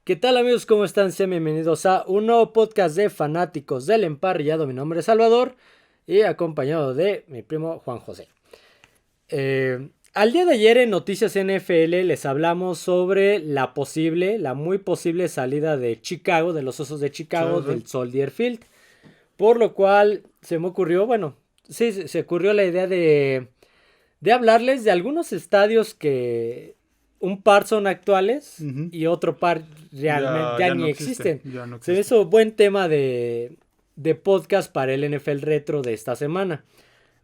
¿Qué tal amigos? ¿Cómo están? Sean bienvenidos a un nuevo podcast de fanáticos del emparrillado. Mi nombre es Salvador y acompañado de mi primo Juan José. Al día de ayer en Noticias NFL les hablamos sobre la muy posible salida de Chicago, de los Osos de Chicago, del Soldier Field. Por lo cual se me ocurrió, se ocurrió la idea de hablarles de algunos estadios que un par son actuales y otro par realmente ya ni existen. Se me hizo buen tema de podcast para el NFL Retro de esta semana.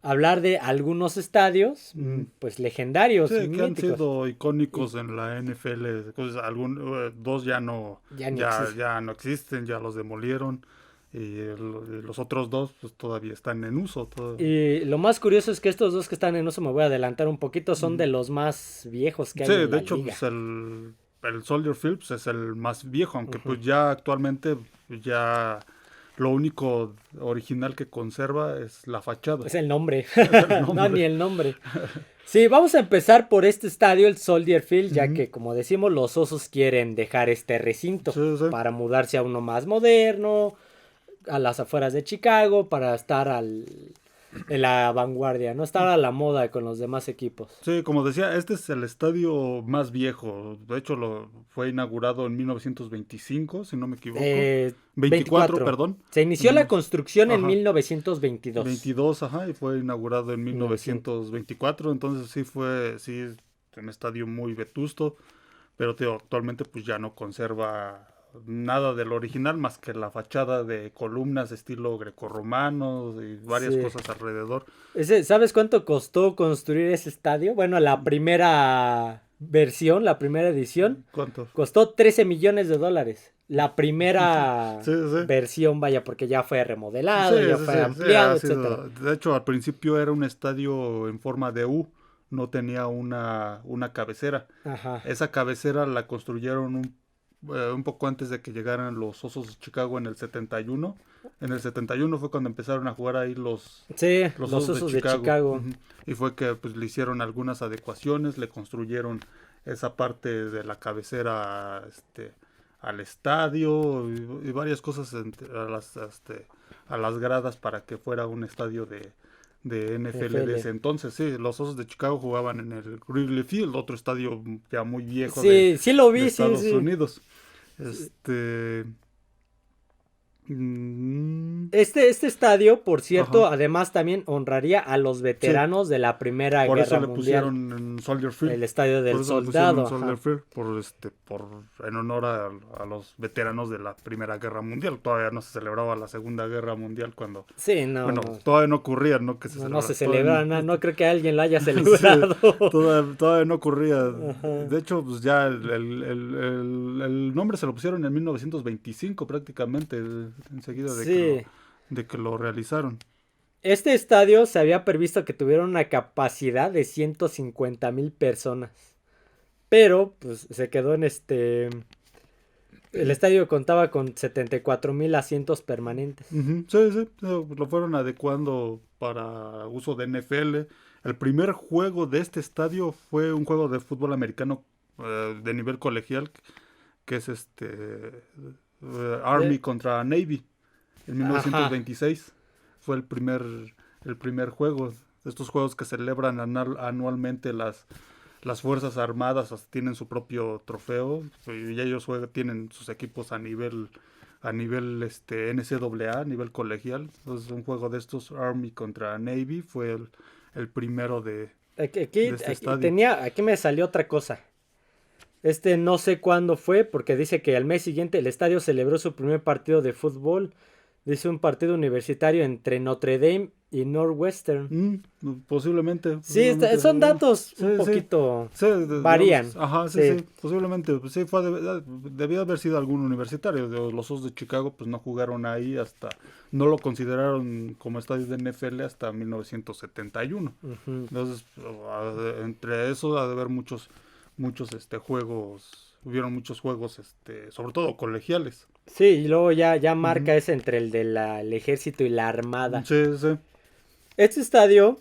Hablar de algunos estadios, pues legendarios, sí, míticos. que han sido icónicos en la NFL. Pues, dos ya no existen, ya los demolieron. Y los otros dos pues todavía están en uso. Y lo más curioso es que estos dos que están en uso, me voy a adelantar un poquito, son de los más viejos que hay en la liga. Sí, de hecho, pues el Soldier Field pues, es el más viejo, aunque pues ya actualmente ya lo único original que conserva es la fachada. Es el nombre. No, ni el nombre. Sí, vamos a empezar por este estadio, el Soldier Field, ya que, como decimos, los Osos quieren dejar este recinto para mudarse a uno más moderno, a las afueras de Chicago, para estar en la vanguardia, no estar a la moda con los demás equipos. Sí, como decía, este es el estadio más viejo. De hecho, fue inaugurado en 1925, si no me equivoco. 24, perdón. Se inició la construcción en 1922. 22, y fue inaugurado en 1924. Entonces sí es un estadio muy vetusto, pero actualmente pues ya no conserva nada del original más que la fachada de columnas estilo grecorromano y varias cosas alrededor. ¿Sabes cuánto costó construir ese estadio? Bueno, la primera versión, la primera edición. ¿Cuánto? Costó $13 millones. La primera versión, vaya, porque ya fue remodelado, ya fue ampliado, etcétera. De hecho, al principio era un estadio en forma de U, no tenía una cabecera. Ajá. Esa cabecera la construyeron un poco antes de que llegaran los Osos de Chicago en el 71. En el 71 fue cuando empezaron a jugar ahí los Osos de Chicago. Y fue que pues le hicieron algunas adecuaciones, le construyeron esa parte de la cabecera al estadio y varias cosas a las gradas para que fuera un estadio de NFL de ese entonces. Sí, los Osos de Chicago jugaban en el Wrigley Field, otro estadio ya muy viejo de Estados Unidos. Este estadio, por cierto, además también honraría a los veteranos de la Primera Guerra Mundial. Por eso le pusieron en Soldier Field. El estadio del soldado. Soldier Field en honor a los veteranos de la Primera Guerra Mundial. Todavía no se celebraba la Segunda Guerra Mundial cuando... Sí, no. Bueno, todavía no ocurría, ¿no? Que no se celebraba nada. No creo que alguien lo haya celebrado. Todavía no ocurría. De hecho, pues ya el nombre se lo pusieron en 1925 prácticamente, enseguida de que lo realizaron. Este estadio se había previsto que tuviera una capacidad de 150,000 personas. Pero, pues, se quedó en el estadio contaba con 74,000 asientos permanentes. Sí, lo fueron adecuando para uso de NFL. El primer juego de este estadio fue un juego de fútbol americano de nivel colegial, que es Army contra Navy. En 1926 fue el primer juego. Estos juegos que celebran anualmente las Fuerzas Armadas tienen su propio trofeo y ellos tienen sus equipos a nivel NCAA, a nivel colegial. Entonces un juego de estos, Army contra Navy, fue el primero de este estadio. Aquí me salió otra cosa. No sé cuándo fue, porque dice que al mes siguiente el estadio celebró su primer partido de fútbol. Dice un partido universitario entre Notre Dame y Northwestern. Posiblemente. Sí, son datos un poquito varían. Sí, posiblemente. Pues sí, debió haber sido algún universitario. Los Osos de Chicago pues no jugaron ahí no lo consideraron como estadio de NFL hasta 1971. Entonces, entre eso ha de haber muchos juegos. Hubieron muchos juegos, sobre todo colegiales. Sí, y luego ya marca ese entre el del ejército y la armada. Sí. Este estadio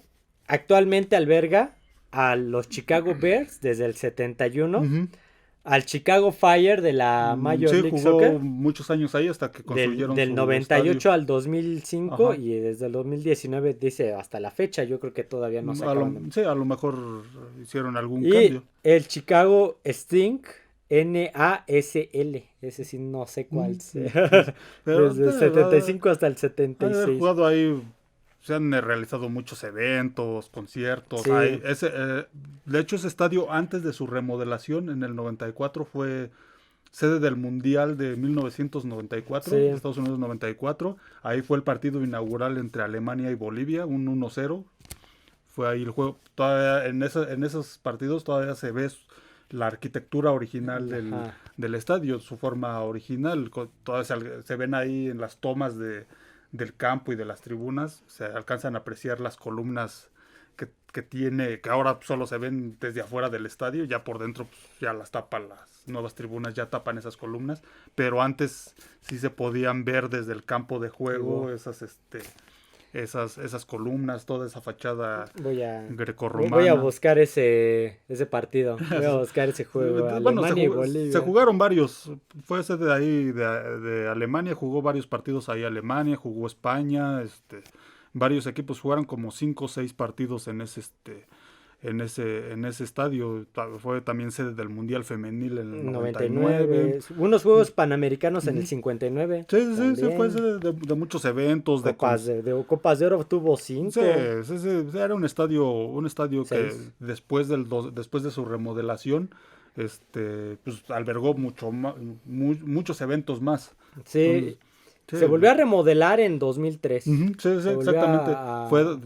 actualmente alberga a los Chicago Bears desde el 71, al Chicago Fire de la Major League Soccer. Jugó muchos años ahí hasta que construyeron del su 98 estadio. al 2005. Ajá. Y desde el 2019 dice hasta la fecha. Yo creo que todavía no se acaban. Sí, a lo mejor hicieron algún cambio. El Chicago Sting, NASL. Ese sí no sé cuál sea. Desde el 75 hasta el 76. Haber jugado ahí. Se han realizado muchos eventos, conciertos. Sí. De hecho, ese estadio, antes de su remodelación, en el 94, fue sede del Mundial de 1994, sí. Estados Unidos 94. Ahí fue el partido inaugural entre Alemania y Bolivia, un 1-0. Fue ahí el juego. Todavía en esos partidos todavía se ve la arquitectura original del estadio, su forma original. Todavía se ven ahí en las tomas del campo y de las tribunas, se alcanzan a apreciar las columnas que tiene, que ahora solo se ven desde afuera del estadio, ya por dentro pues, ya las tapan las nuevas tribunas, ya tapan esas columnas, pero antes sí se podían ver desde el campo de juego esas columnas, toda esa fachada grecorromana. Voy a buscar ese partido, voy a buscar ese juego. Bueno, se jugaron varios, fue ese de ahí de Alemania, jugó varios partidos ahí Alemania, jugó España, varios equipos jugaron como 5 o 6 partidos en ese estadio. Fue también sede del Mundial Femenil en el 99. Unos Juegos Panamericanos en el 59. Sí, fue sede de muchos eventos. Copas de Oro tuvo 5. Sí, era un estadio que después de su remodelación pues albergó muchos eventos más. Sí. Entonces, se volvió a remodelar en 2003. Sí, exactamente.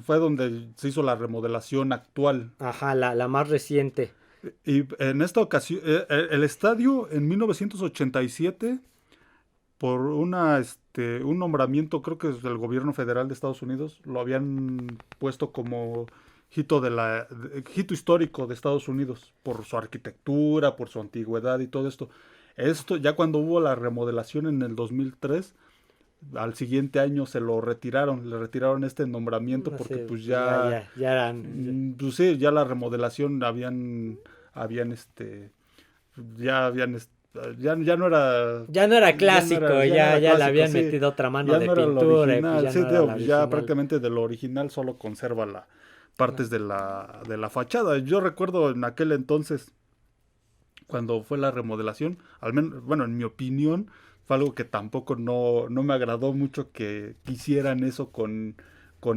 Fue donde se hizo la remodelación actual. Ajá, la más reciente. Y en esta ocasión, el estadio en 1987, por un nombramiento, creo que es del gobierno federal de Estados Unidos, lo habían puesto como hito histórico de Estados Unidos, por su arquitectura, por su antigüedad y todo esto. Esto, ya cuando hubo la remodelación en el 2003, al siguiente año le retiraron este nombramiento porque pues ya pues sí, ya la remodelación ya no era clásico, ya le habían metido otra mano de pintura. Ya prácticamente de lo original solo conserva partes de la fachada. Yo recuerdo en aquel entonces, cuando fue la remodelación, al menos, bueno, en mi opinión, fue algo que tampoco no me agradó mucho que hicieran eso con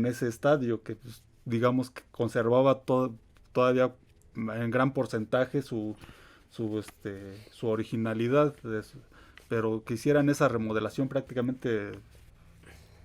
ese estadio, que pues, digamos que conservaba todavía en gran porcentaje su originalidad, pero que hicieran esa remodelación prácticamente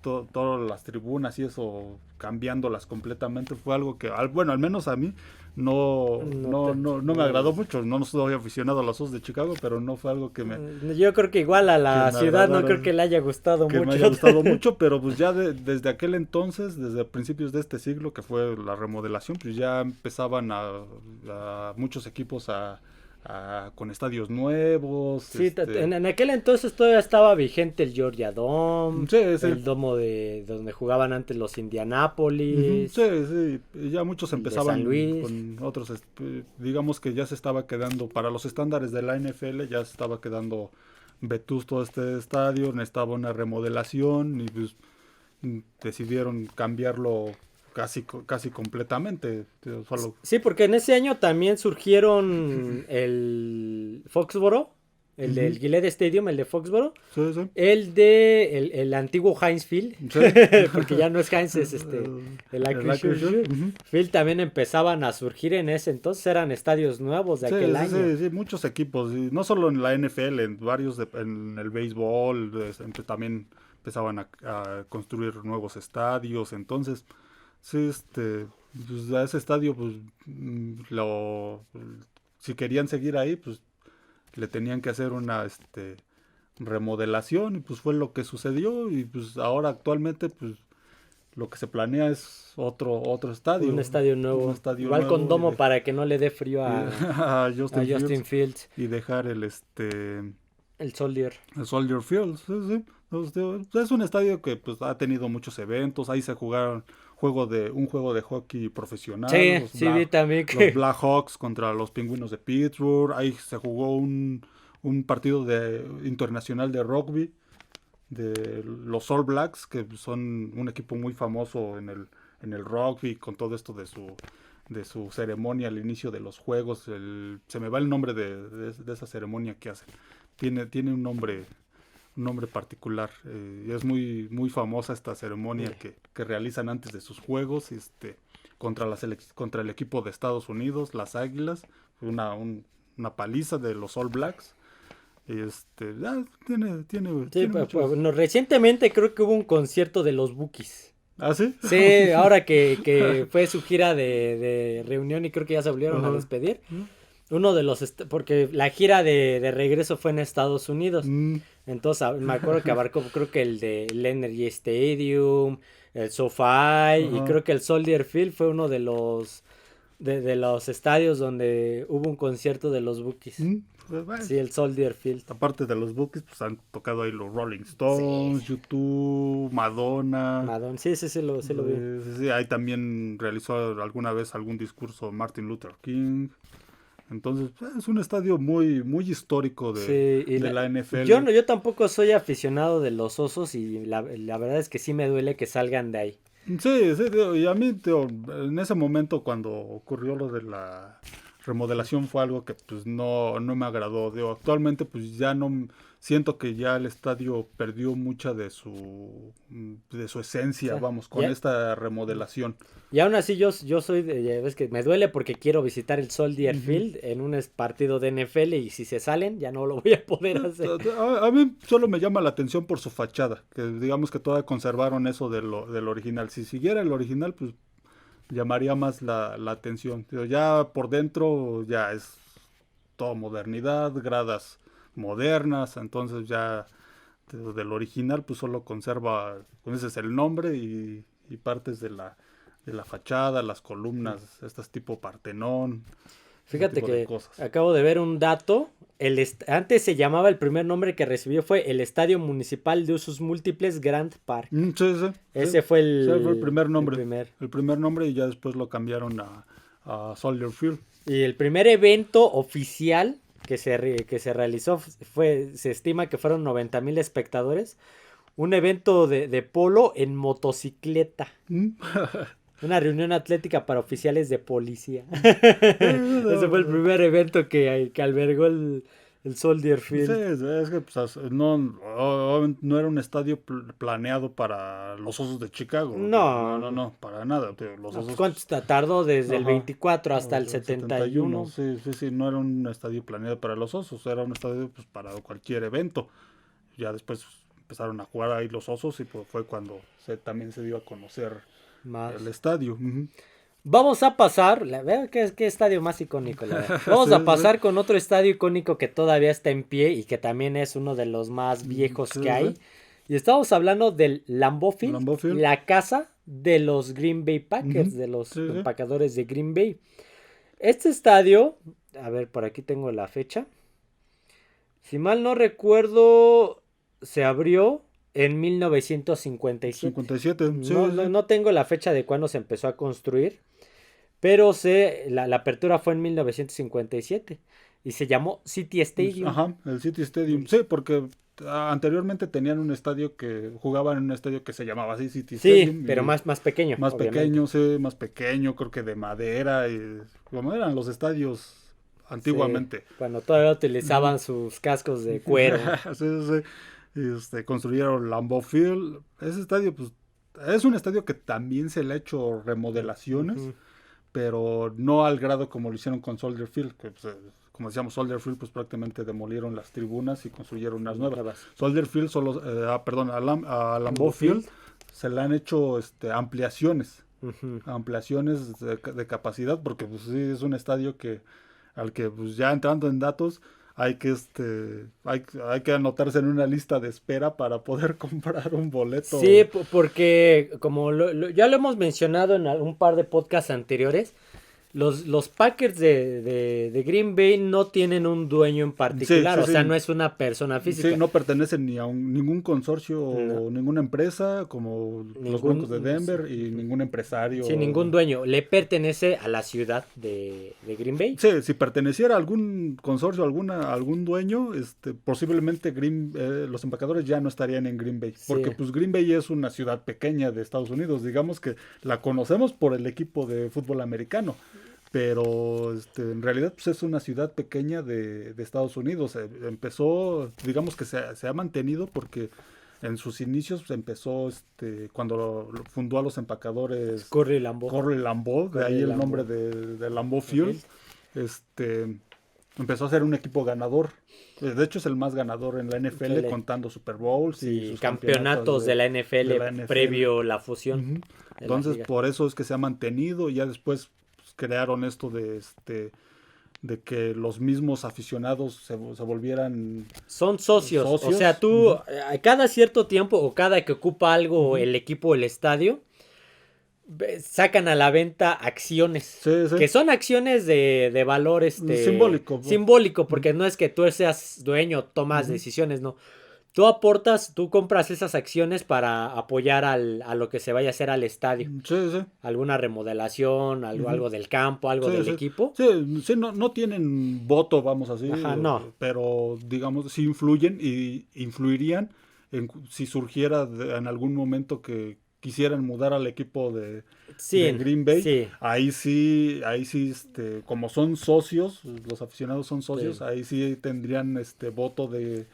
todas las tribunas y eso, cambiándolas completamente, fue algo que, bueno, al menos a mí no me agradó mucho. No soy aficionado a los Osos de Chicago, pero no fue algo que me... Yo creo que igual a la ciudad no creo que le haya gustado mucho. Que me haya gustado mucho, pero pues ya desde aquel entonces, desde principios de este siglo, que fue la remodelación, pues ya empezaban a muchos equipos con estadios nuevos. Sí, en aquel entonces todavía estaba vigente el Georgia Dome, el domo de donde jugaban antes los Indianapolis. Sí, ya muchos empezaban con otros, digamos que ya se estaba quedando, para los estándares de la NFL, ya se estaba quedando vetusto este estadio, necesitaba una remodelación y pues decidieron cambiarlo casi completamente. Sí, porque en ese año también surgieron el Foxboro, el del Gillette Stadium, el de Foxboro, el antiguo Heinz Field, porque ya no es Heinz, es el Acrisure Field, también empezaban a surgir en ese entonces, eran estadios nuevos de aquel año. Sí, muchos equipos, y no solo en la NFL, en varios, en el béisbol, también empezaban a construir nuevos estadios, entonces... Sí, pues a ese estadio, pues, si querían seguir ahí, pues, le tenían que hacer una, remodelación, y pues fue lo que sucedió, y pues ahora actualmente, pues, lo que se planea es otro estadio. Un estadio nuevo. Igual con domo para que no le dé frío a Justin Fields. Y dejar el Soldier. El Soldier Field, sí. Es un estadio que pues ha tenido muchos eventos, ahí se jugó juego de hockey profesional. Sí, vi también que... Los Blackhawks contra los Pingüinos de Pittsburgh. Ahí se jugó un partido internacional de rugby de los All Blacks, que son un equipo muy famoso en el rugby, con todo esto de su ceremonia al inicio de los juegos. Se me va el nombre de esa ceremonia que hacen. Tiene un nombre particular. Y es muy, muy famosa esta ceremonia que realizan antes de sus juegos contra el equipo de Estados Unidos, las Águilas. Una paliza de los All Blacks. Recientemente creo que hubo un concierto de los Bukis. ¿Ah, sí? Sí, ahora que fue su gira de reunión y creo que ya se volvieron a despedir. Uno de los... porque la gira de regreso fue en Estados Unidos. Entonces me acuerdo que abarcó creo que el de Energy Stadium, el SoFi y creo que el Soldier Field fue uno de los estadios donde hubo un concierto de los Bukis. Bueno, sí, el Soldier Field. Aparte de los Bukis, pues han tocado ahí los Rolling Stones, YouTube, Madonna. Sí, lo vi. Sí, ahí también realizó alguna vez algún discurso Martin Luther King. Entonces, es un estadio muy, muy histórico de la NFL. Yo tampoco soy aficionado de los Osos y la verdad es que sí me duele que salgan de ahí. Sí, y a mí, en ese momento cuando ocurrió lo de la remodelación fue algo que pues no me agradó. Actualmente pues ya no siento que ya el estadio perdió mucha de su esencia, con esta remodelación. Y aún así yo soy ves que me duele porque quiero visitar el Soldier Field en un partido de NFL y si se salen ya no lo voy a poder hacer. A mí solo me llama la atención por su fachada, que digamos que todavía conservaron eso del original. Si siguiera el original, pues llamaría más la atención. Ya por dentro ya es todo modernidad, gradas modernas, entonces ya del original pues solo conserva, ese es el nombre y partes de la fachada, las columnas, estas tipo Partenón. Fíjate que acabo de ver un dato. Antes se llamaba, el primer nombre que recibió fue el Estadio Municipal de Usos Múltiples Grand Park. Ese fue el primer nombre. El primer nombre y ya después lo cambiaron a Soldier Field. Y el primer evento oficial que se realizó se estima que fueron 90,000 espectadores. Un evento de polo en motocicleta. Una reunión atlética para oficiales de policía. Ese fue el primer evento que albergó el Soldier Field. Sí, es que pues, no era un estadio planeado para los Osos de Chicago. No, para nada. Los Osos... ¿Cuánto tardó? Desde el 24 hasta el 71. Sí, no era un estadio planeado para los Osos, era un estadio pues, para cualquier evento. Ya después empezaron a jugar ahí los Osos y pues, fue cuando también se dio a conocer más el estadio. Vamos a pasar, veo qué estadio más icónico. Vamos a pasar con otro estadio icónico que todavía está en pie y que también es uno de los más viejos que hay. Y estamos hablando del Lambeau Field, la casa de los Green Bay Packers, de los empacadores de Green Bay. Este estadio, a ver, por aquí tengo la fecha. Si mal no recuerdo, se abrió en 1957. No tengo la fecha de cuándo se empezó a construir, pero la apertura fue en 1957 y se llamó City Stadium. Ajá, el City Stadium. Sí, porque anteriormente tenían un estadio jugaban en un estadio que se llamaba así City Stadium. Sí, pero más pequeño. Más pequeño, sí, más pequeño, creo que de madera, como eran los estadios antiguamente. Sí, cuando todavía utilizaban sus cascos de cuero. Sí. Construyeron Lambeau Field. Ese estadio, pues, es un estadio que también se le ha hecho remodelaciones, pero no al grado como lo hicieron con Soldier Field, que pues, como decíamos, Soldier Field, pues prácticamente demolieron las tribunas y construyeron unas nuevas. Soldier Field a Lambeau Field se le han hecho ampliaciones, ampliaciones de capacidad, porque pues sí es un estadio al que pues ya entrando en datos hay que anotarse en una lista de espera para poder comprar un boleto. Sí, porque como ya lo hemos mencionado en un par de podcasts anteriores, los Packers de Green Bay no tienen un dueño en particular, o sea, no es una persona física. Sí, no pertenecen ni a ningún consorcio o ninguna empresa, como los Broncos de Denver, y ningún empresario. Sí, ningún dueño. Le pertenece a la ciudad de Green Bay. Sí, si perteneciera a algún consorcio, algún dueño, posiblemente los empacadores ya no estarían en Green Bay. Porque pues Green Bay es una ciudad pequeña de Estados Unidos, digamos que la conocemos por el equipo de fútbol americano. Pero en realidad pues, es una ciudad pequeña de Estados Unidos. Empezó, digamos que se ha mantenido porque en sus inicios empezó cuando fundó a los empacadores Curly Lambeau, de ahí el nombre de Lambeau Field. Empezó a ser un equipo ganador. De hecho es el más ganador en la NFL, contando Super Bowls y sus campeonatos de la NFL previo la fusión. Entonces por eso es que se ha mantenido, y ya después crearon esto de que los mismos aficionados se volvieran son socios. O sea, tú cada cierto tiempo o cada que ocupa algo el equipo o el estadio, sacan a la venta acciones, que son acciones de valor simbólico, porque no es que tú seas dueño, tomas decisiones, no. Tú aportas, tú compras esas acciones para apoyar a lo que se vaya a hacer al estadio. Alguna remodelación, algo del campo, algo del equipo. Sí, no tienen voto, vamos a decir. No. Pero, digamos, sí influyen y influirían si surgiera en algún momento que quisieran mudar al equipo de Green Bay. Sí. Ahí sí, como son socios, los aficionados son socios, ahí sí tendrían voto de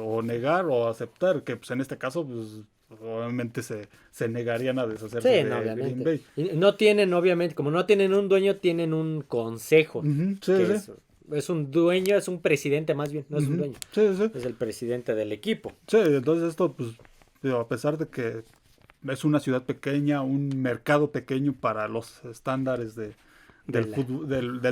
o negar o aceptar, que pues en este caso pues obviamente se negarían a deshacerse de Green Bay. Y no tienen, obviamente, como no tienen un dueño, tienen un consejo. Es un dueño, es un presidente más bien, no es un dueño. Es el presidente del equipo. Sí, entonces esto pues a pesar de que es una ciudad pequeña, un mercado pequeño para los estándares del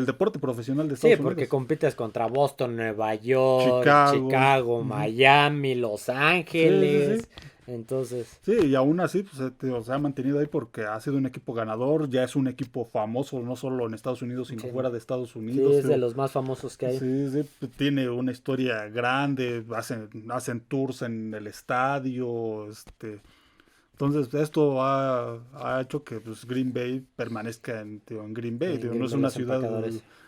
deporte profesional de Estados Unidos. Sí, porque compites contra Boston, Nueva York, Chicago, Miami, Los Ángeles. Entonces. Sí, y aún así pues, se ha mantenido ahí porque ha sido un equipo ganador, ya es un equipo famoso, no solo en Estados Unidos, sino fuera de Estados Unidos. Sí, es de los más famosos que hay. Sí, tiene una historia grande, hacen tours en el estadio, Entonces esto ha hecho que pues, Green Bay permanezca en Green Bay. No es una ciudad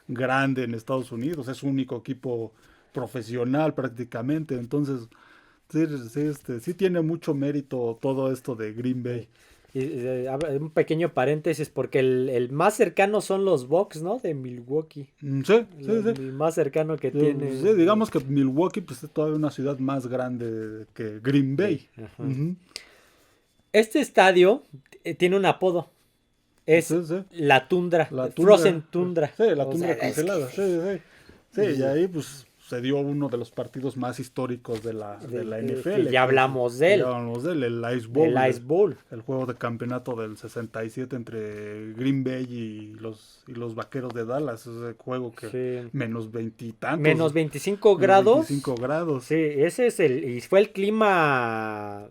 grande en Estados Unidos, es un único equipo profesional prácticamente. Entonces sí tiene mucho mérito todo esto de Green Bay. Y un pequeño paréntesis, porque el más cercano son los Bucks, ¿no? De Milwaukee. Sí. El más cercano que tiene. Sí, digamos que Milwaukee pues, es todavía una ciudad más grande que Green Bay. Este estadio tiene un apodo. Es la tundra. Frozen Tundra. Sí, la tundra congelada. Sí, y ahí pues se dio uno de los partidos más históricos de la NFL. Ya hablamos de él. El Ice Bowl. El Ice Bowl. El juego de campeonato del 67 entre Green Bay y los Vaqueros de Dallas. Ese juego que menos 20 y tantos. Menos 25 grados. 25 grados. Sí, ese es y fue el clima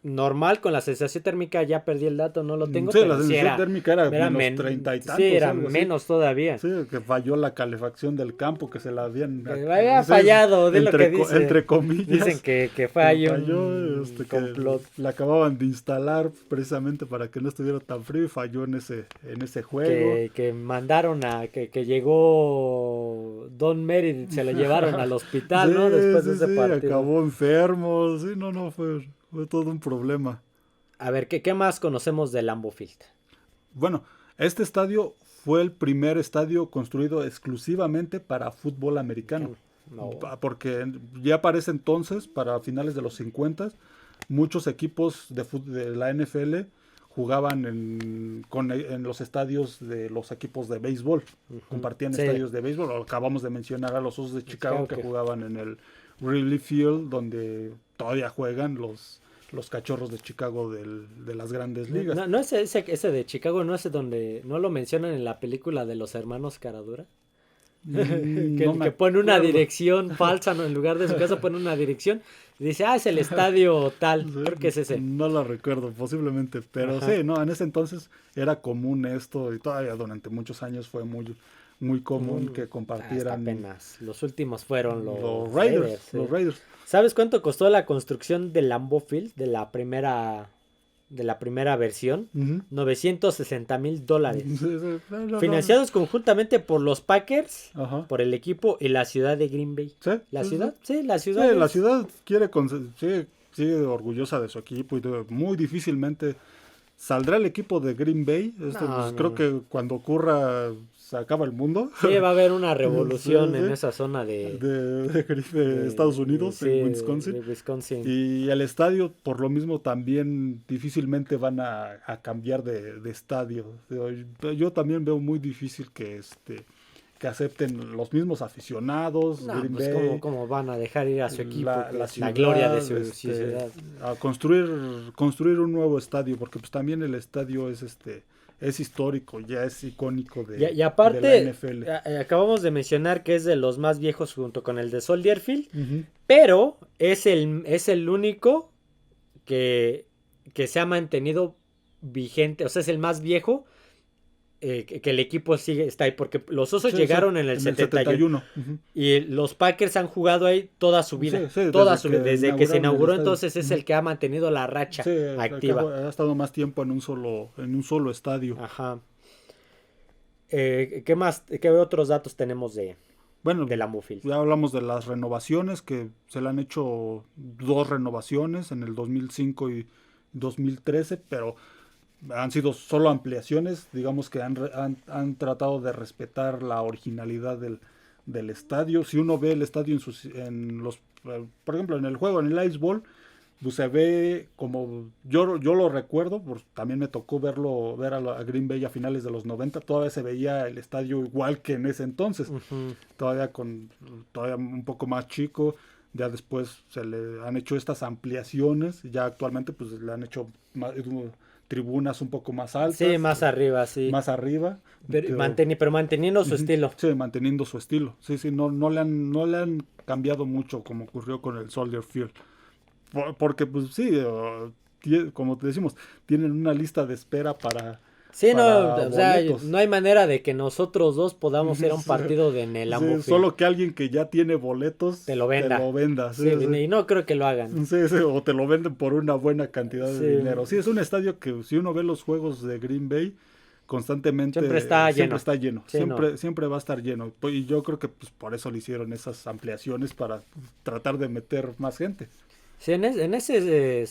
normal. Con la sensación térmica ya perdí el dato, no lo tengo. Sí, la sensación térmica era menos 30 y tantos. Sí, era menos todavía. Sí, que falló la calefacción del campo, que se la habían... había fallado, de lo que dicen. Entre comillas. Dicen que falló complot. Que la acababan de instalar precisamente para que no estuviera tan frío y falló en ese juego. Que mandaron que llegó Don Meredith, se lo llevaron al hospital, ¿no? Después de ese partido. Acabó enfermo, fue todo un problema. A ver, ¿qué más conocemos del Lambeau Field? Bueno, este estadio fue el primer estadio construido exclusivamente para fútbol americano. Porque ya para ese entonces, para finales de los 50, muchos equipos de la NFL jugaban en los estadios de los equipos de béisbol. Compartían estadios de béisbol. Acabamos de mencionar a los Osos de Chicago que jugaban en el Wrigley Field, donde todavía juegan los Cachorros de Chicago de las Grandes Ligas. No ese de Chicago, no es donde no lo mencionan en la película de los hermanos Caradura. que pone una dirección falsa, ¿no? En lugar de su casa pone una dirección y dice, es el estadio tal, sí, creo que es ese. No lo recuerdo, posiblemente, pero ajá, sí, no, en ese entonces era común esto y todavía durante muchos años fue muy común que compartieran. Hasta apenas, los últimos fueron los Raiders. Sí. Los Raiders. ¿Sabes cuánto costó la construcción del Lambeau Field, de la primera versión? $960,000. Sí, sí. Financiados conjuntamente por los Packers, ajá, por el equipo y la ciudad de Green Bay. ¿Sí? ¿La ciudad? Sí, la ciudad. Sí, la ciudad sigue orgullosa de su equipo y muy difícilmente saldrá el equipo de Green Bay. Creo que cuando ocurra se acaba el mundo. Sí, va a haber una revolución en esa zona de Estados Unidos, sí, en Wisconsin. De Wisconsin. Y el estadio, por lo mismo, también difícilmente van a cambiar de estadio. Yo también veo muy difícil que acepten los mismos aficionados. No, Green Bay, ¿cómo van a dejar ir a su equipo? La gloria de su ciudad. A construir un nuevo estadio, porque pues también el estadio es histórico, ya es icónico y aparte, de la NFL. Acabamos de mencionar que es de los más viejos junto con el de Soldier Field, pero es el único que se ha mantenido vigente, o sea, es el más viejo. Que el equipo está ahí, porque los Osos llegaron en el 71. Y los Packers han jugado ahí toda su vida. Desde que se inauguró, entonces es el que ha mantenido la racha activa. Ha estado más tiempo en un solo estadio. Ajá. ¿Qué más? ¿Qué otros datos tenemos de Lambeau Field? Ya hablamos de las renovaciones, que se le han hecho 2 renovaciones en el 2005 y 2013, pero han sido solo ampliaciones, digamos que han tratado de respetar la originalidad del estadio. Si uno ve el estadio por ejemplo, en el juego, en el Ice Bowl, pues se ve como, yo lo recuerdo, pues también me tocó ver a Green Bay a finales de los 90, todavía se veía el estadio igual que en ese entonces, todavía un poco más chico. Ya después se le han hecho estas ampliaciones, ya actualmente pues le han hecho tribunas un poco más altas. Sí, más arriba, sí. Más arriba. Pero manteniendo su estilo. Sí, manteniendo su estilo. Sí, no le han cambiado mucho como ocurrió con el Soldier Field. Porque, pues sí, como te decimos, tienen una lista de espera para... Sí, o sea, no hay manera de que nosotros dos podamos ir a un partido en el Lambeau Field. Solo que alguien que ya tiene boletos te lo venda. Sí. Y no creo que lo hagan. Sí, o te lo venden por una buena cantidad de dinero. Sí, es un estadio que si uno ve los juegos de Green Bay, constantemente siempre está lleno. Sí, siempre va a estar lleno. Y yo creo que pues por eso le hicieron esas ampliaciones, para tratar de meter más gente. Sí, en ese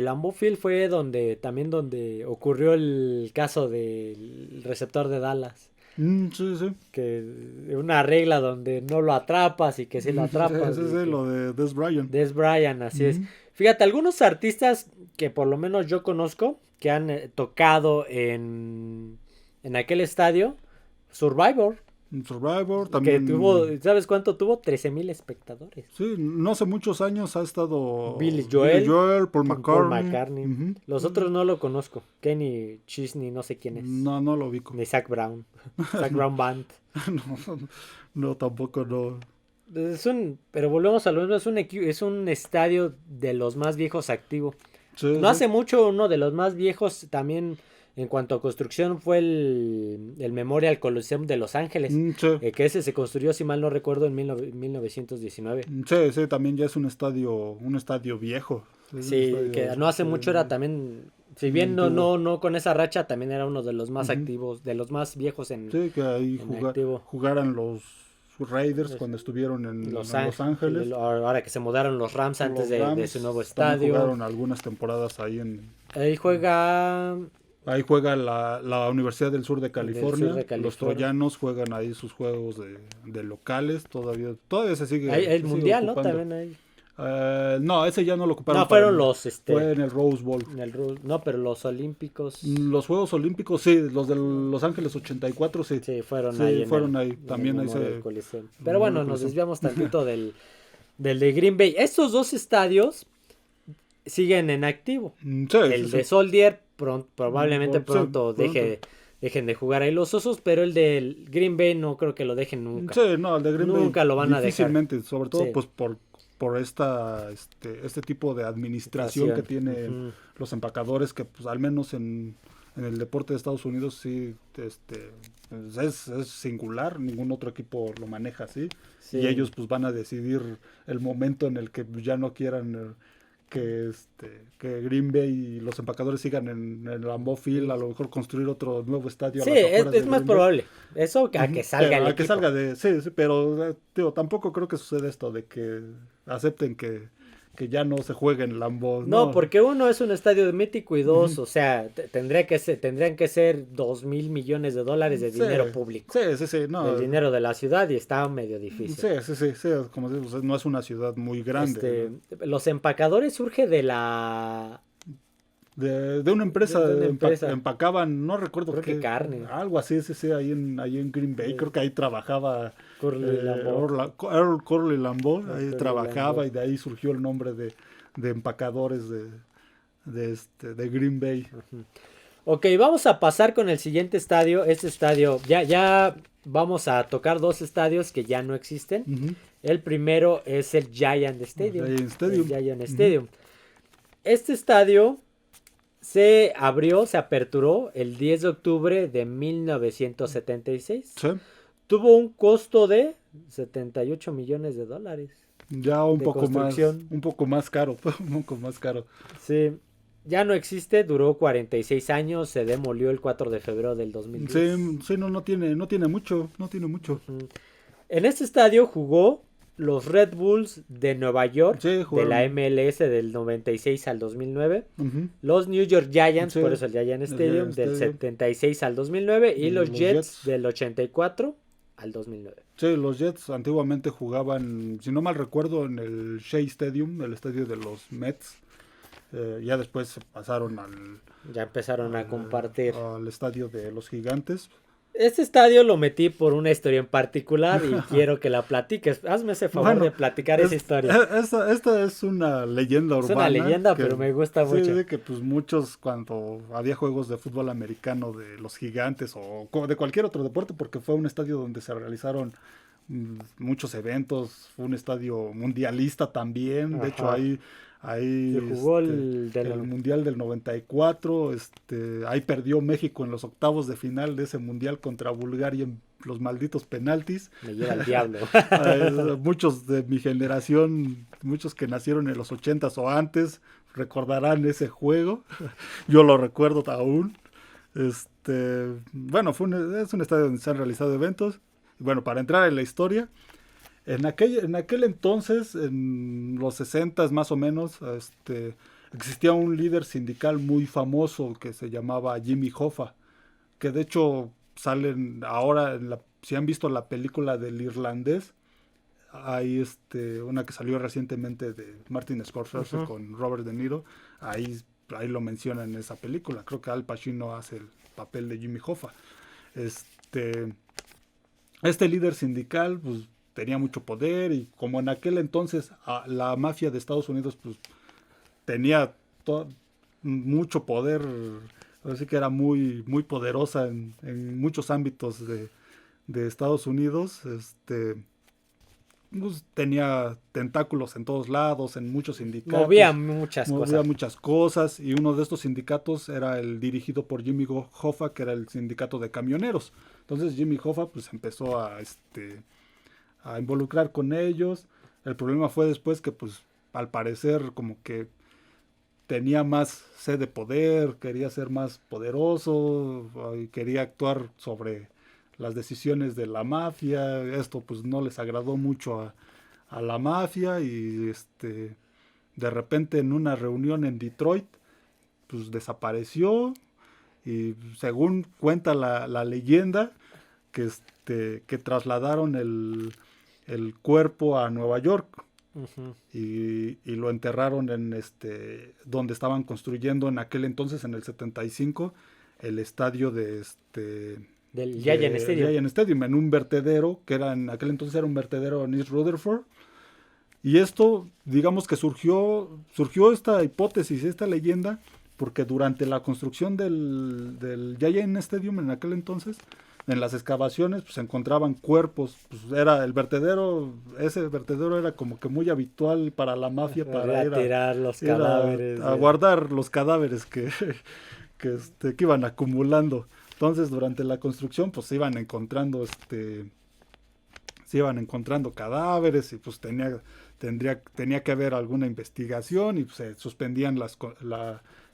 Lambeau Field fue donde ocurrió el caso del receptor de Dallas. Sí. Que una regla donde no lo atrapas y que sí lo atrapas. Sí, lo de Dez Bryant. Dez Bryant, así es. Fíjate, algunos artistas que por lo menos yo conozco que han tocado en aquel estadio, Survivor también. Que ¿sabes cuánto tuvo? 13,000 espectadores. Sí, no hace muchos años ha estado Billy Joel, Paul McCartney. Los otros no lo conozco. Kenny Chesney, no sé quién es. No lo ubico. Ni Zac Brown. Zac Brown Band. No, tampoco no. Pero volvemos a lo mismo, es un estadio de los más viejos activo. Sí, hace mucho uno de los más viejos también en cuanto a construcción fue el Memorial Coliseum de Los Ángeles, que ese se construyó, si mal no recuerdo, en 1919. Sí, también ya es un estadio viejo. Sí, que no hace mucho era también, si bien no con esa racha, también era uno de los más activos, de los más viejos en que ahí jugaran los Raiders cuando estuvieron en Los Ángeles. Ahora que se mudaron los Rams antes de su nuevo estadio. Jugaron algunas temporadas ahí Ahí juega la Universidad del Sur de California. Los troyanos juegan ahí sus juegos de locales. Todavía se sigue. El mundial, ¿no? También hay. No, ese ya no lo ocuparon. No, fueron fue en el Rose Bowl. No, pero los Olímpicos. Los Juegos Olímpicos, sí. Los de Los Ángeles 84, sí. Sí, fueron ahí. Fueron ahí. También ahí se. Pero bueno, nos desviamos tantito del de Green Bay. Estos dos estadios siguen en activo. Sí, el de Soldier probablemente pronto deje dejen de jugar ahí los Osos, pero el del Green Bay no creo que lo dejen nunca. Sí, no, el de Green Bay nunca lo van a dejar. Difícilmente, sobre todo pues por este tipo de administración que tienen los empacadores, que pues al menos en el deporte de Estados Unidos sí pues, es singular, ningún otro equipo lo maneja así, y ellos pues van a decidir el momento en el que ya no quieran que Green Bay y los empacadores sigan en el Lambeau Field, a lo mejor construir otro nuevo estadio. Sí, es más probable eso que a que salga el equipo. Que salga sí, pero tampoco creo que suceda esto de que acepten que ya no se juegue en Lambeau. No, porque uno es un estadio mítico y dos, o sea, tendrían que ser 2,000 millones de dólares de dinero público. Sí, no. El dinero de la ciudad, y está medio difícil. Sí, como digo, no es una ciudad muy grande. Los empacadores surge de la... De una empresa, empacaban, no recuerdo qué carne. Algo así, ahí en Green Bay, creo que ahí trabajaba Earl Corley Lambeau, ahí trabajaba, y de ahí surgió el nombre de empacadores de Green Bay. Ok, vamos a pasar con el siguiente estadio. Este estadio, ya vamos a tocar dos estadios que ya no existen. El primero es el Giant Stadium. Este estadio se aperturó el 10 de octubre de 1976. Sí. Tuvo un costo de 78 millones de dólares. Ya un poco más caro. Sí, ya no existe, duró 46 años, se demolió el 4 de febrero del 2010. Sí, no tiene mucho. En este estadio jugó los Red Bulls de Nueva York, de la MLS del 96 al 2009, los New York Giants, por eso el Giant Stadium, del 76 al 2009, y los Jets del 84 al 2009. Sí, los Jets antiguamente jugaban, si no mal recuerdo, en el Shea Stadium, el estadio de los Mets. Ya después pasaron ya empezaron a compartir al estadio de los Gigantes. Este estadio lo metí por una historia en particular y quiero que la platiques. Hazme ese favor de platicar esa historia. Esta es una leyenda urbana. Es una leyenda, pero me gusta mucho. Sí, que pues muchos, cuando había juegos de fútbol americano de los Gigantes o de cualquier otro deporte, porque fue un estadio donde se realizaron muchos eventos, fue un estadio mundialista también. De hecho, ahí jugó el Mundial del 94, ahí perdió México en los octavos de final de ese Mundial contra Bulgaria en los malditos penaltis. Me lleva el diablo. Muchos de mi generación, muchos que nacieron en los 80s o antes, recordarán ese juego. Yo lo recuerdo aún. Bueno, es un estadio donde se han realizado eventos. Bueno, para entrar en la historia, en aquel entonces, en los 60s más o menos, existía un líder sindical muy famoso que se llamaba Jimmy Hoffa, que de hecho salen ahora, si han visto la película del Irlandés, hay una que salió recientemente de Martin Scorsese con Robert De Niro, ahí lo menciona en esa película. Creo que Al Pacino hace el papel de Jimmy Hoffa. Este líder sindical pues tenía mucho poder, y como en aquel entonces la mafia de Estados Unidos pues tenía mucho poder, así que era muy, muy poderosa en muchos ámbitos de Estados Unidos, pues, tenía tentáculos en todos lados, en muchos sindicatos. Movía muchas cosas, y uno de estos sindicatos era el dirigido por Jimmy Hoffa, que era el sindicato de camioneros. Entonces Jimmy Hoffa pues empezó a involucrar con ellos. El problema fue después que pues al parecer como que tenía más sed de poder, quería ser más poderoso, y quería actuar sobre las decisiones de la mafia. Esto pues no les agradó mucho a la mafia, y de repente en una reunión en Detroit pues desapareció, y según cuenta la leyenda que trasladaron el cuerpo a Nueva York. Y lo enterraron en donde estaban construyendo en aquel entonces, en el 75, el estadio del Giant Stadium, en un vertedero que en aquel entonces era un vertedero en East Rutherford. Y esto, digamos que surgió esta hipótesis, esta leyenda, porque durante la construcción del Giant Stadium en aquel entonces, en las excavaciones, pues se encontraban cuerpos, pues era el vertedero, ese vertedero era como que muy habitual para la mafia, para ir a tirar los cadáveres. A guardar los cadáveres que iban acumulando. Entonces, durante la construcción, pues se iban encontrando cadáveres y pues tenía que haber alguna investigación y pues, se suspendían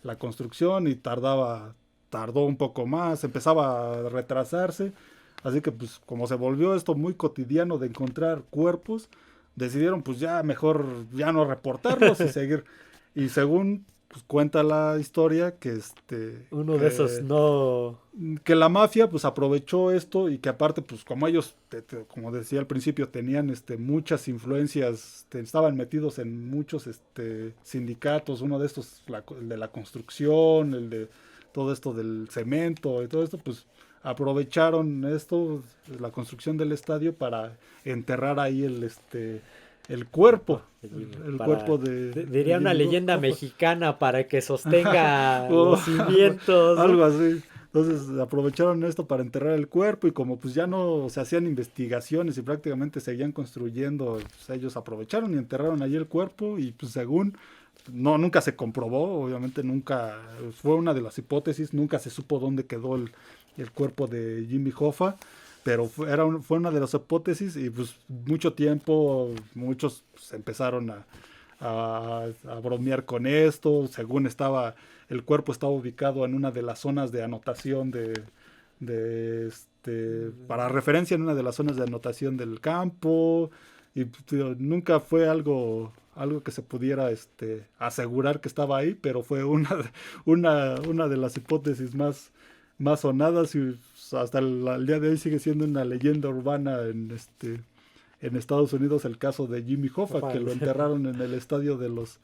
la construcción y tardó un poco más, empezaba a retrasarse, así que pues como se volvió esto muy cotidiano de encontrar cuerpos, decidieron pues ya mejor ya no reportarlos y seguir. Y según pues, cuenta la historia que de esos no, que la mafia pues aprovechó esto y que aparte pues como ellos como decía al principio tenían muchas influencias, estaban metidos en muchos sindicatos, uno de estos el de la construcción, el de todo esto del cemento y todo esto, pues aprovecharon esto, la construcción del estadio para enterrar ahí el cuerpo. El cuerpo diría una leyenda mexicana para que sostenga los cimientos. Algo así. Entonces aprovecharon esto para enterrar el cuerpo y como pues ya no se hacían investigaciones y prácticamente seguían construyendo, pues ellos aprovecharon y enterraron allí el cuerpo y pues según nunca se comprobó, obviamente nunca, fue una de las hipótesis, nunca se supo dónde quedó el cuerpo de Jimmy Hoffa, pero fue una de las hipótesis y pues mucho tiempo muchos pues, empezaron a bromear con esto, según el cuerpo estaba ubicado en una de las zonas de anotación para referencia en una de las zonas de anotación del campo y nunca fue algo que se pudiera asegurar que estaba ahí, pero fue una de las hipótesis más sonadas y hasta el día de hoy sigue siendo una leyenda urbana en Estados Unidos el caso de Jimmy Hoffa, que lo enterraron en el estadio de los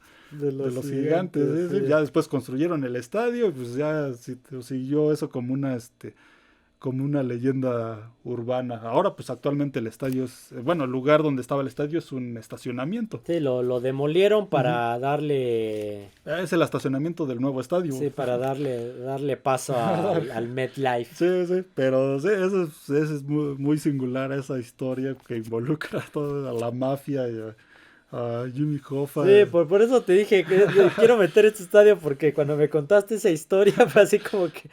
Gigantes. Sí. Ya después construyeron el estadio y pues ya siguió eso como una leyenda urbana. Ahora pues actualmente el estadio el lugar donde estaba el estadio es un estacionamiento. Sí, lo demolieron para darle... Es el estacionamiento del nuevo estadio. Sí, para darle paso al MetLife. Sí, pero sí, eso es muy, muy singular esa historia que involucra a toda la mafia y a Jimmy Hoffa. Sí, por eso te dije que quiero meter este estadio porque cuando me contaste esa historia fue así como que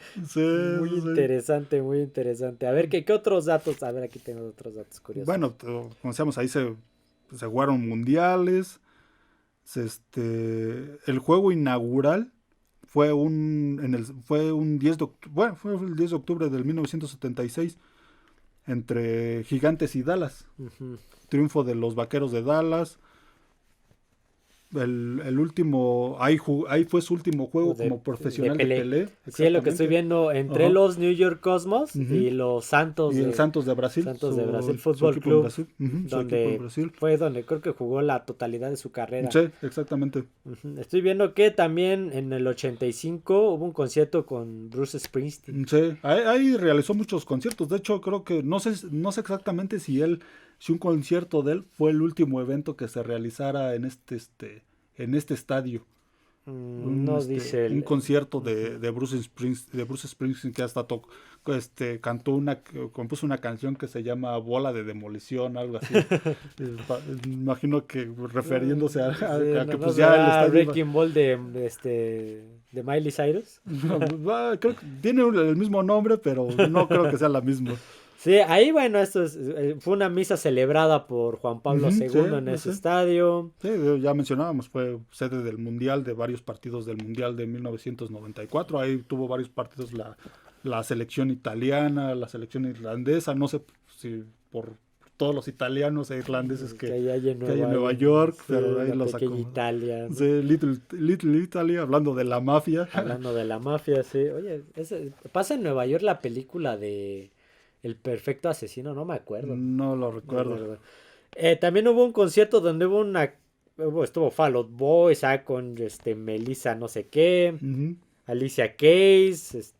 muy interesante, muy interesante. A ver, ¿qué otros datos? A ver, aquí tengo otros datos curiosos. Bueno, como decíamos, ahí se jugaron mundiales. El juego inaugural fue un 10 de octubre, bueno, fue el 10 de octubre del 1976 entre Gigantes y Dallas. Uh-huh. Triunfo de los Vaqueros de Dallas. El último, ahí fue su último juego como profesional de Pelé. Sí, es lo que estoy viendo entre los New York Cosmos y los Santos. Y el Santos de Brasil. Santos de Brasil Fútbol Club. Brasil. Donde fue donde creo que jugó la totalidad de su carrera. Sí, exactamente. Estoy viendo que también en el 85 hubo un concierto con Bruce Springsteen. Sí, ahí realizó muchos conciertos. De hecho, creo que no sé exactamente si un concierto de él fue el último evento que se realizara en este estadio. No dice un concierto de Bruce Springsteen que hasta compuso una canción que se llama Bola de Demolición, algo así. Imagino que refiriéndose a que pues ya el estadio Wrecking Ball de Miley Cyrus. Creo que tiene el mismo nombre, pero no creo que sea la misma. Sí, ahí bueno, fue una misa celebrada por Juan Pablo II en ese estadio. Sí, ya mencionábamos, fue sede del Mundial, de varios partidos del Mundial de 1994. Ahí tuvo varios partidos la selección italiana, la selección irlandesa, no sé si por todos los italianos e irlandeses que hay en Nueva York, sí, pero ahí los sacó. Italia, ¿no? Sí, Little Italy, hablando de la mafia. Hablando de la mafia, sí. Oye, pasa en Nueva York la película de El Perfecto Asesino, no me acuerdo. No lo recuerdo. También hubo un concierto donde estuvo Fall Out Boy, con Melissa no sé qué, Alicia Keys,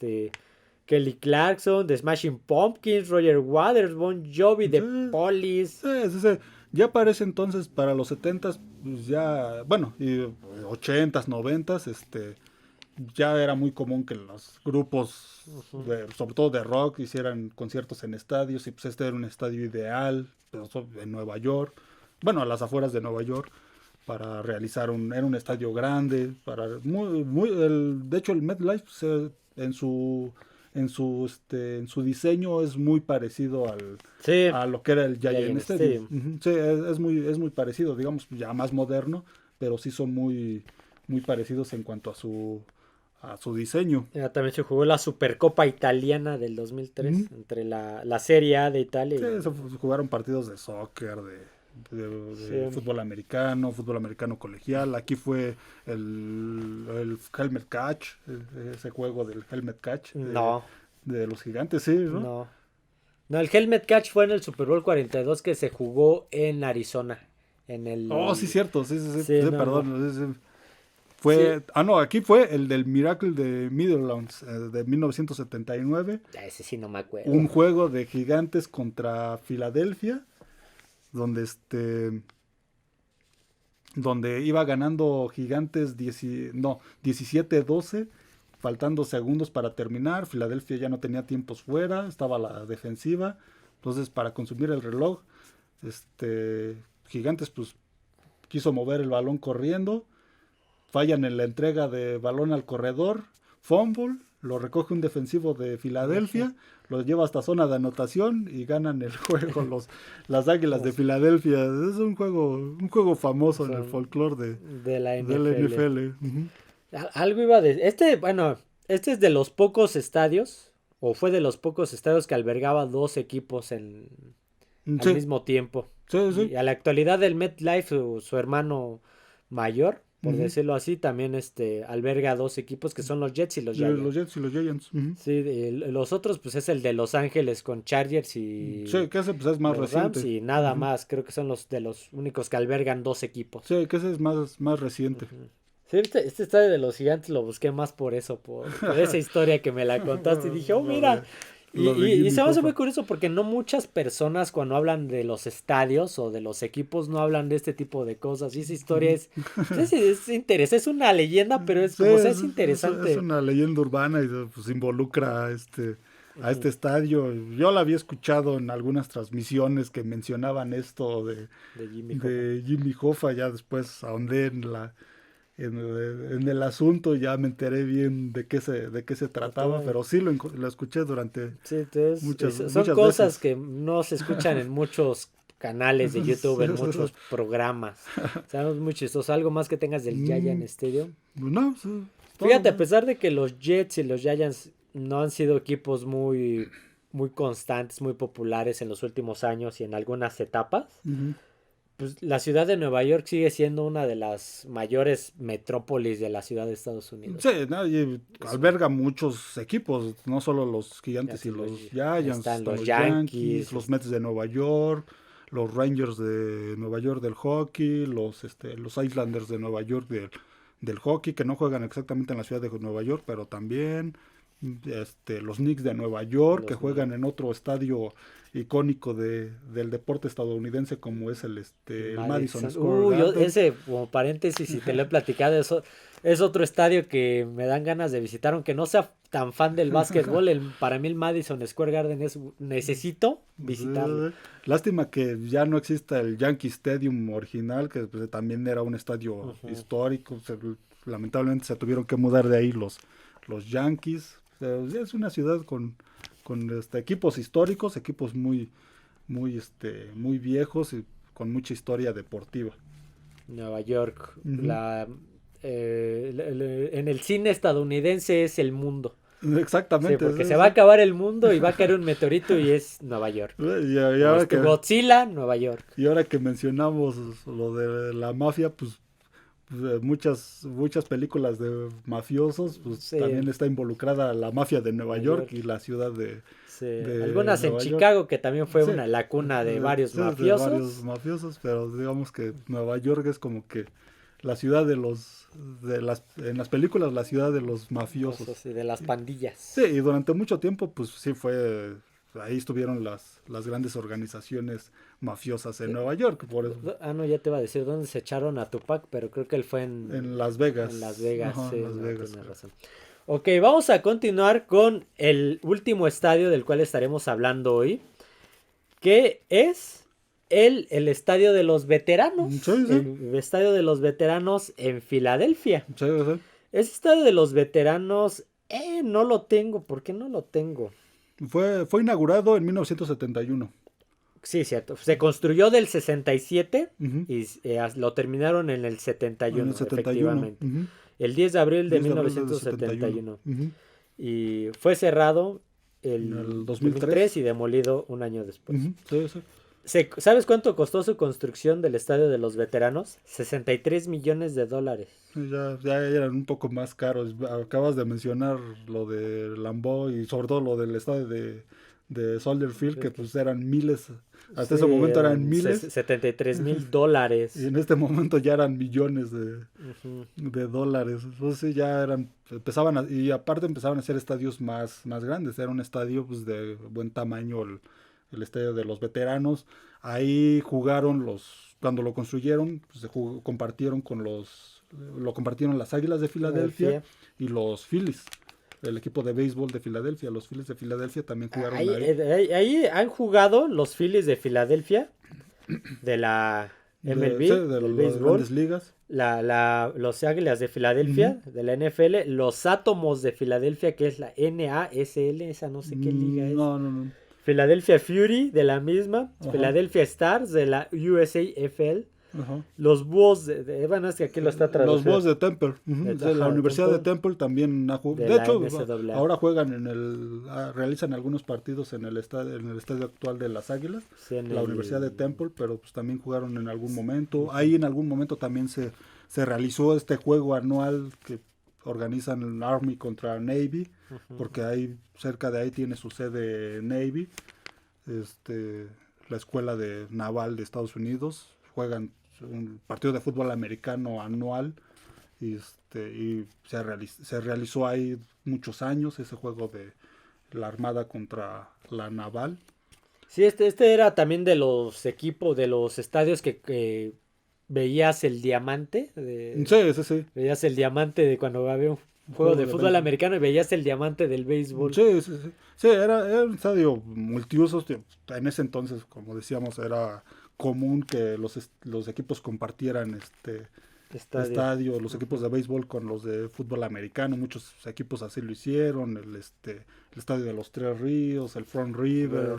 Kelly Clarkson, The Smashing Pumpkins, Roger Waters, Bon Jovi, The Police. Sí. Ya parece entonces para los 70s, pues ya, bueno, y 80s, 90s, ya era muy común que los grupos, sobre todo de rock, hicieran conciertos en estadios, y pues este era un estadio ideal, pero en Nueva York, bueno, a las afueras de Nueva York, para realizar era un estadio grande, de hecho el MetLife en su diseño es muy parecido a lo que era el Giant Stadium. Sí, es muy parecido, digamos, ya más moderno, pero sí son muy, muy parecidos en cuanto a su diseño. También se jugó la Supercopa Italiana del 2003 entre la Serie A de Italia. Sí, se jugaron partidos de soccer, de fútbol americano colegial. Aquí fue el Helmet Catch, ese juego del Helmet Catch de los Gigantes, sí, ¿no? No, el Helmet Catch fue en el Super Bowl 42 que se jugó en Arizona. Sí, cierto, sí, perdón. Sí. Fue, aquí fue el del Miracle de Meadowlands de 1979. Ese sí no me acuerdo. Un juego de Gigantes contra Filadelfia, donde iba ganando Gigantes 17-12, faltando segundos para terminar. Filadelfia ya no tenía tiempos fuera, estaba la defensiva. Entonces, para consumir el reloj, Gigantes pues quiso mover el balón corriendo. Fallan en la entrega de balón al corredor, fumble, lo recoge un defensivo de Filadelfia, lo lleva hasta zona de anotación y ganan el juego las Águilas de Filadelfia. Es un juego famoso en el folclore de la NFL. Algo iba de... Este es de los pocos estadios, o fue de los pocos estadios que albergaba dos equipos al mismo tiempo. Sí. Y a la actualidad el MetLife, su hermano mayor, por decirlo así, también alberga dos equipos que son los Jets y los Giants. Los Jets y los Giants. Sí, los otros pues es el de Los Ángeles con Chargers y... Sí, que ese pues es más reciente. Rams y nada más, creo que son los únicos que albergan dos equipos. Sí, que ese es más reciente. Sí, este estadio de los Gigantes lo busqué más por eso, por esa historia que me la contaste y dije, mira... Y se me hace muy curioso porque no muchas personas cuando hablan de los estadios o de los equipos no hablan de este tipo de cosas. Y esa historia es interesante, es una leyenda, pero es interesante. Es una leyenda urbana y pues involucra a este estadio. Yo la había escuchado en algunas transmisiones que mencionaban esto de Jimmy Hoffa. Ya después ahondé en el asunto, ya me enteré bien de qué se trataba, pero sí lo escuché durante muchas cosas veces. que no se escuchan en muchos canales de YouTube, en muchos programas. O sea, es muy chistoso. ¿Algo más que tengas del Giant Stadium? No, fíjate, a pesar de que los Jets y los Giants no han sido equipos muy, muy constantes, muy populares en los últimos años y en algunas etapas, pues la ciudad de Nueva York sigue siendo una de las mayores metrópolis de la ciudad de Estados Unidos. Sí, y alberga muchos equipos, no solo los Gigantes y los Giants, están los Yankees, los Mets de Nueva York, los Rangers de Nueva York del hockey, los Islanders de Nueva York del hockey, que no juegan exactamente en la ciudad de Nueva York, pero también los Knicks de Nueva York, que juegan en otro estadio icónico del deporte estadounidense como es el Madison Square Garden. Ese, como paréntesis, si te lo he platicado, eso es otro estadio que me dan ganas de visitar, aunque no sea tan fan del básquetbol. Para mí el Madison Square Garden necesito visitarlo. Lástima que ya no exista el Yankee Stadium original, que pues, también era un estadio histórico. Lamentablemente se tuvieron que mudar de ahí los Yankees. Es una ciudad con equipos históricos, equipos muy viejos y con mucha historia deportiva. Nueva York, en el cine estadounidense es el mundo. Exactamente. Sí, porque se va a acabar el mundo y va a caer un meteorito y es Nueva York. Y ahora Godzilla, Nueva York. Y ahora que mencionamos lo de la mafia, pues muchas películas de mafiosos, pues también está involucrada la mafia de Nueva York y la ciudad de algunas en Chicago, que también fue la cuna de varios mafiosos. De varios mafiosos, pero digamos que Nueva York es como que la ciudad en las películas, la ciudad de los mafiosos. Y de las pandillas. Sí, y durante mucho tiempo, pues sí fue ahí estuvieron las grandes organizaciones mafiosas en Nueva York. Por eso. No, ya te iba a decir dónde se echaron a Tupac, pero creo que él fue en Las Vegas. En Las Vegas, Ajá, sí, Las Vegas. Tienes razón. Ok, vamos a continuar con el último estadio del cual estaremos hablando hoy, que es el estadio de los veteranos. Sí. El estadio de los veteranos en Filadelfia. Sí. Ese estadio de los veteranos, no lo tengo. ¿Por qué no lo tengo? Fue inaugurado en 1971. Sí, cierto. Se construyó del 67 y lo terminaron en el 71, efectivamente. El 10 de abril de 1971. Y fue cerrado el 2003 y demolido un año después. Sí. ¿Sabes cuánto costó su construcción del estadio de los veteranos? $63 millones. Ya eran un poco más caros. Acabas de mencionar lo de Lambeau y sobre todo lo del estadio de Soldier Field, que pues eran miles. Hasta ese momento eran miles. $73,000. Y en este momento ya eran millones de dólares. Entonces ya empezaban y aparte empezaban a hacer estadios más grandes. Era un estadio pues de buen tamaño, el estadio de los veteranos. Ahí jugaron cuando lo construyeron, pues compartieron las Águilas de Filadelfia y los Phillies. El equipo de béisbol de Filadelfia. Los Phillies de Filadelfia también jugaron ahí. Ahí han jugado los Phillies de Filadelfia de la MLB, de del las béisbol, grandes ligas. Los Águilas de Filadelfia de la NFL, los Átomos de Filadelfia, que es la NASL, esa no sé qué liga es. No. Philadelphia Fury de la misma, Philadelphia Stars de la USAFL. Ajá. Los Búhos bueno, es que aquí lo está traduciendo. Los Búhos de Temple. De la Universidad de Temple también de hecho, NCAA. Ahora juegan realizan algunos partidos en el estadio actual de las Águilas, la Universidad de Temple, pero pues también jugaron en algún momento. Ahí en algún momento también se realizó este juego anual que organizan el Army contra Navy, porque ahí cerca de ahí tiene su sede Navy, la escuela naval de Estados Unidos. Juegan un partido de fútbol americano anual y se realizó ahí muchos años ese juego de la Armada contra la Naval. Sí, este era también de los equipos, de los estadios que veías el diamante. Sí. Veías el diamante de cuando había un juego de fútbol americano y veías el diamante del béisbol. Sí, era un estadio multiusos. En ese entonces, como decíamos, era común que los equipos compartieran estadio, los equipos de béisbol con los de fútbol americano. Muchos equipos así lo hicieron. El estadio de los Tres Ríos, el Front River,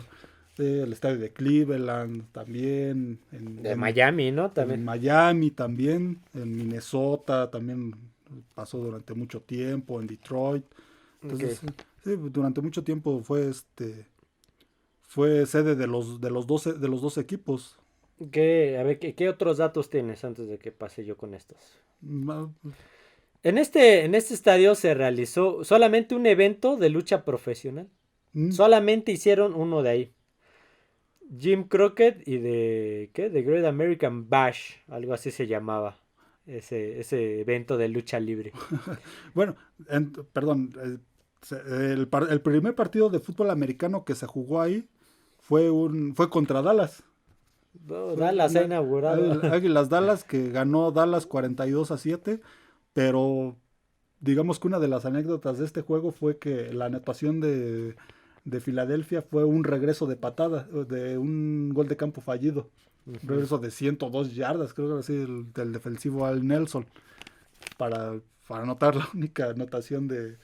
el estadio de Cleveland también. De Miami, ¿no? También. En Miami también, en Minnesota también pasó durante mucho tiempo, en Detroit. Entonces, sí, durante mucho tiempo fue sede de los dos equipos. A ver, ¿qué otros datos tienes antes de que pase yo con estos? En este estadio se realizó solamente un evento de lucha profesional. Solamente hicieron uno de ahí. Jim Crockett y The Great American Bash, algo así se llamaba. Ese evento de lucha libre. Bueno, perdón. El primer partido de fútbol americano que se jugó ahí fue contra Dallas. Dallas ha inaugurado. Águilas Dallas, que ganó Dallas 42-7, pero digamos que una de las anécdotas de este juego fue que la anotación de Filadelfia fue un regreso de patada, de un gol de campo fallido. Un regreso de 102 yardas, creo que así, del defensivo Al Nelson, para anotar la única anotación de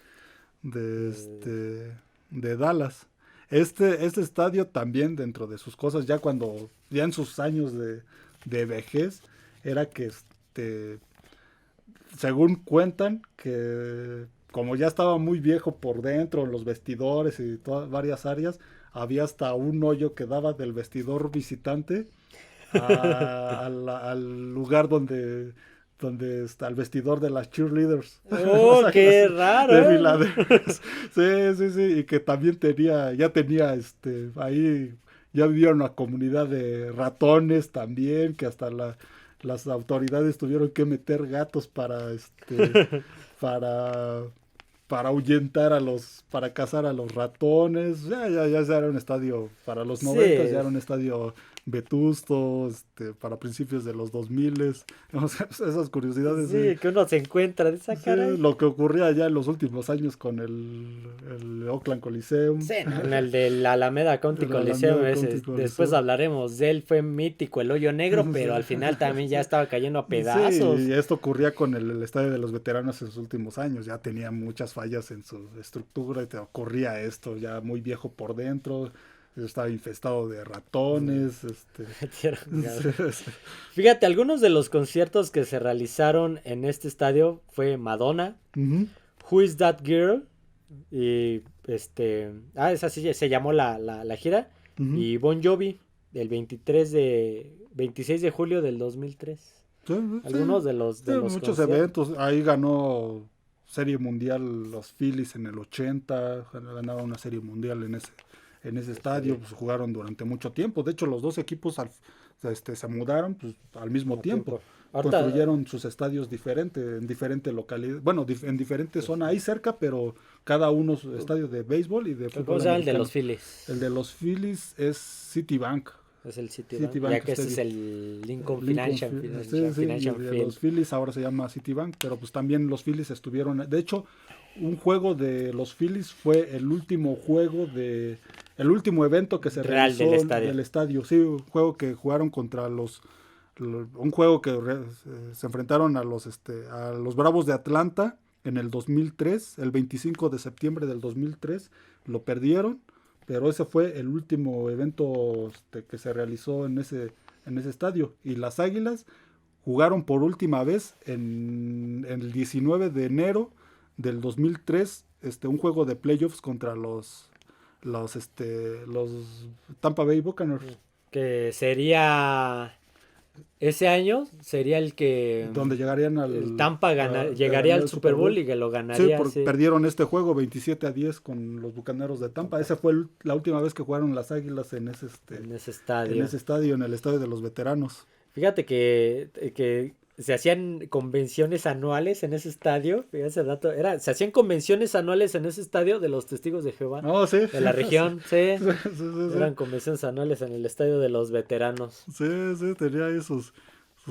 Dallas. Este estadio también, dentro de sus cosas, ya en sus años de vejez, era que según cuentan, que como ya estaba muy viejo por dentro, en los vestidores y varias áreas, había hasta un hoyo que daba del vestidor visitante al lugar donde está el vestidor de las cheerleaders. ¡Oh, qué raro! De Filadelfia. Sí, y que también ya tenía ahí, ya vivía una comunidad de ratones también, que hasta las autoridades tuvieron que meter gatos para para ahuyentar para cazar a los ratones. Ya era un estadio para los 90, ya era un estadio vetusto, para principios de los 2000. O sea, esas curiosidades. Sí, que uno se encuentra de esa cara. Lo que ocurría ya en los últimos años con el Oakland Coliseum. Sí, en el de la Alameda County Coliseum. Después hablaremos de él, fue mítico el hoyo negro, pero al final también ya estaba cayendo a pedazos. Sí, y esto ocurría con el estadio de los veteranos en sus últimos años. Ya tenía muchas fallas en su estructura y te ocurría esto, ya muy viejo por dentro. Estaba infestado de ratones. Fíjate, algunos de los conciertos que se realizaron en este estadio fue Madonna, Who Is That Girl, y esa sí se llamó la gira, y Bon Jovi, el 26 de julio del 2003. Algunos de los muchos eventos. Ahí ganó Serie Mundial los Phillies en el 80, ganaron una Serie Mundial en ese estadio, pues jugaron durante mucho tiempo. De hecho, los dos equipos se mudaron pues, al mismo tiempo. Construyeron sus estadios diferentes, en diferentes localidades. Bueno, en diferentes zonas ahí cerca, pero cada uno su estadio de béisbol y de fútbol. ¿Cómo se llama el de los Phillies? El de los Phillies es Citibank. Es el Citibank, ya que este es el Lincoln Financial Field. Los Phillies ahora se llama Citibank, pero pues también los Phillies estuvieron. De hecho, un juego de los Phillies fue el último último evento que se realizó del estadio. Sí, un juego que jugaron contra un juego que se enfrentaron a los Bravos de Atlanta en el 2003, el 25 de septiembre del 2003, lo perdieron, pero ese fue el último evento que se realizó en ese estadio. Y las Águilas jugaron por última vez en el 19 de enero del 2003, un juego de playoffs contra los Tampa Bay Buccaneers. Que sería... Ese año sería el que... Donde llegarían el Tampa llegaría al Super Bowl y que lo ganaría. Sí, perdieron este juego 27-10 con los Bucaneros de Tampa. Esa fue la última vez que jugaron las Águilas en ese estadio. En el estadio de los veteranos. Fíjate que se hacían convenciones anuales en ese estadio. Ese dato se hacían convenciones anuales en ese estadio de los Testigos de Jehová. Sí. De la región, sí. Eran convenciones anuales en el estadio de los veteranos. Sí, tenía ahí sus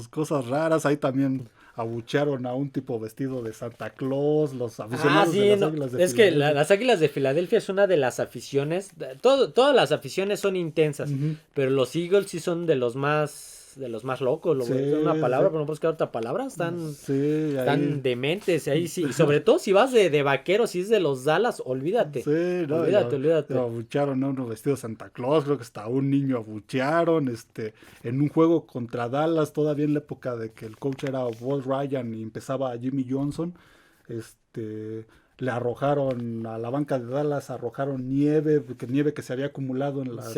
cosas raras. Ahí también abuchearon a un tipo vestido de Santa Claus, los aficionados de las Águilas de Filadelfia. Es que las Águilas de Filadelfia es una de las aficiones. Todas las aficiones son intensas, pero los Eagles sí son de los más locos, es una palabra, pero no puedes quedar otra palabra, están dementes, ahí sí, y sobre todo si vas de vaquero, si es de los Dallas, olvídate. Olvídate. Abuchearon a uno vestido de Santa Claus, creo que hasta un niño abuchearon, en un juego contra Dallas, todavía en la época de que el coach era Walt Ryan y empezaba Jimmy Johnson, le arrojaron a la banca de Dallas, nieve que se había acumulado en las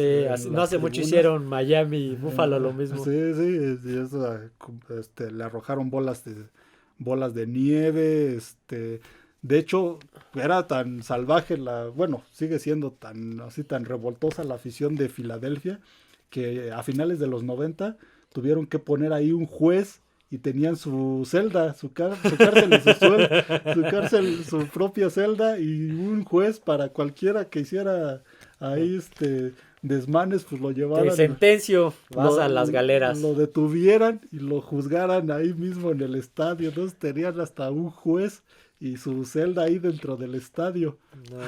no hace mucho hicieron Miami y Buffalo lo mismo. Le arrojaron bolas de nieve, de hecho era tan salvaje sigue siendo tan revoltosa la afición de Filadelfia que a finales de los 90 tuvieron que poner ahí un juez y tenían su celda, su cárcel, su propia celda y un juez para cualquiera que hiciera ahí desmanes, pues lo llevaran. Te sentencio, vas a las galeras. Lo detuvieran y lo juzgaran ahí mismo en el estadio. Entonces tenían hasta un juez y su celda ahí dentro del estadio. No,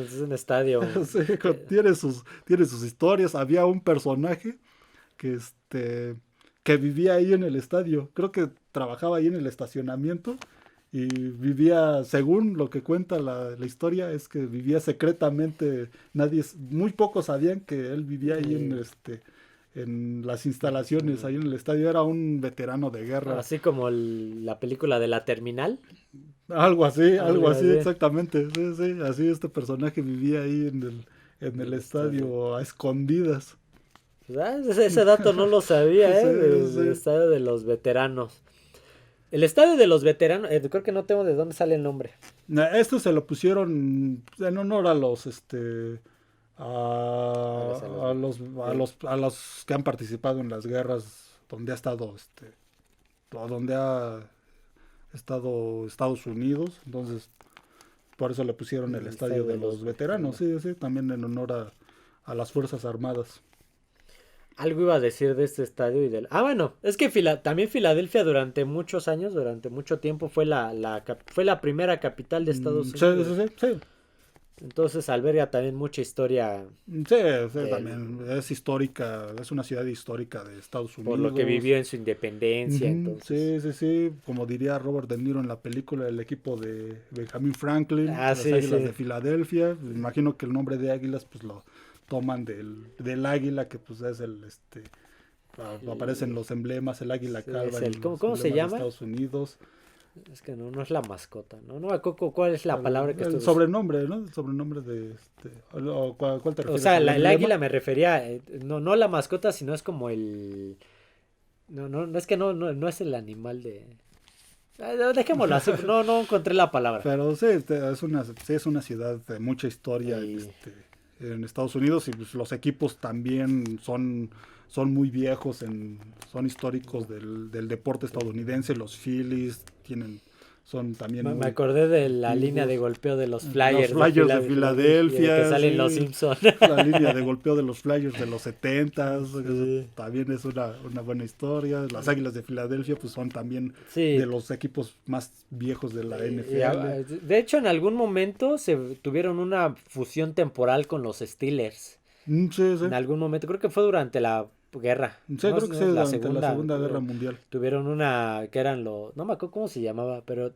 es un estadio. Sí, tiene sus historias. Había un personaje que vivía ahí en el estadio. Creo que trabajaba ahí en el estacionamiento y vivía, según lo que cuenta la historia, es que vivía secretamente. Muy pocos sabían que él vivía ahí en las instalaciones, ahí en el estadio. Era un veterano de guerra. Así como la película de La Terminal. Algo así, exactamente. Sí, así este personaje vivía ahí en el estadio a escondidas. Ese dato no lo sabía, del estadio de los veteranos. El estadio de los veteranos, creo que no tengo de dónde sale el nombre. Esto se lo pusieron en honor a los a los que han participado en las guerras donde ha estado Estados Unidos. Entonces por eso le pusieron el estadio de los veteranos, sí, también en honor a las Fuerzas Armadas. Algo iba a decir de este estadio y del... bueno, es que también Filadelfia durante muchos años, durante mucho tiempo fue fue la primera capital de Estados Unidos. Sí. Entonces alberga también mucha historia. Sí, también es histórica, es una ciudad histórica de Estados Unidos. Por lo que vivió en su independencia, entonces. Sí, como diría Robert De Niro en la película, el equipo de Benjamin Franklin, las Águilas de Filadelfia. Me imagino que el nombre de Águilas pues lo toman del águila, que pues es aparecen los emblemas, el águila calva. ¿Cómo se llama? De Estados Unidos. Es que no es la mascota, ¿no? No me acuerdo cuál es la palabra que el sobrenombre, ¿no? El sobrenombre de ¿cuál te refieres? O sea, el águila me refería, no la mascota, sino es como el... No, es que no es el animal de... Dejémoslo así, no encontré la palabra. Pero sí, es una ciudad de mucha historia en Estados Unidos, y pues, los equipos también son muy viejos, son históricos del deporte estadounidense. Los Phillies son también me acordé de la línea de golpeo de los Flyers. Los Flyers de Filadelfia. Que salen los Simpsons. La línea de golpeo de los Flyers de los 70s. También es una buena historia. Las Águilas de Filadelfia pues son también de los equipos más viejos de la NFL. De hecho, en algún momento se tuvieron una fusión temporal con los Steelers. Sí. En algún momento, creo que fue durante la guerra. Sí, creo que sí, durante la Segunda Guerra Mundial. Tuvieron una, que eran no me acuerdo cómo se llamaba, pero